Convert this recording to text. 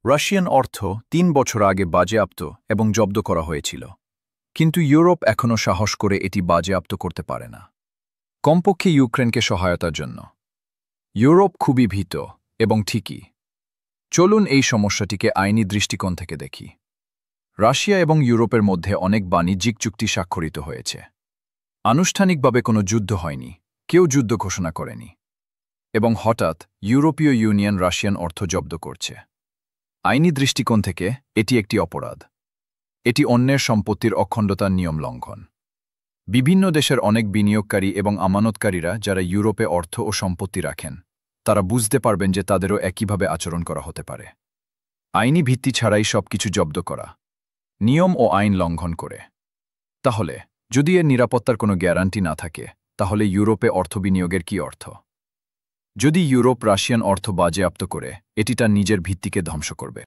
Russian অর্থ ৩ বছর আগে বাজেয়াপ্ত এবং জব্দ করা হয়েছিল, কিন্তু ইউরোপ এখনও সাহস করে এটি বাজেয়াপ্ত করতে পারে না, কমপক্ষে ইউক্রেনকে সহায়তার জন্য। ইউরোপ খুবই ভীত এবং ঠিকই। চলুন এই সমস্যাটিকে আইনি দৃষ্টিকোণ থেকে দেখি। রাশিয়া এবং ইউরোপের মধ্যে অনেক বাণিজ্যিক চুক্তি স্বাক্ষরিত হয়েছে। আনুষ্ঠানিকভাবে কোনো যুদ্ধ হয়নি, কেউ যুদ্ধ ঘোষণা করেনি, এবং হঠাৎ ইউরোপীয় ইউনিয়ন রাশিয়ান অর্থ জব্দ করছে। আইনি দৃষ্টিকোণ থেকে এটি একটি অপরাধ। এটি অন্যের সম্পত্তির অখণ্ডতার নিয়ম লঙ্ঘন। বিভিন্ন দেশের অনেক বিনিয়োগকারী এবং আমানতকারীরা যারা ইউরোপে অর্থ ও সম্পত্তি রাখেন, তারা বুঝতে পারবেন যে তাদেরও একইভাবে আচরণ করা হতে পারে। আইনি ভিত্তি ছাড়াই সবকিছু জব্দ করা, নিয়ম ও আইন লঙ্ঘন করে। তাহলে যদি এর নিরাপত্তার কোনো গ্যারান্টি না থাকে, তাহলে ইউরোপে অর্থ বিনিয়োগের কী অর্থ? যদি ইউরোপ রাশিয়ান অর্থ বাজেয়াপ্ত করে, এটি তার নিজের ভিত্তিকে ধ্বংস করবে।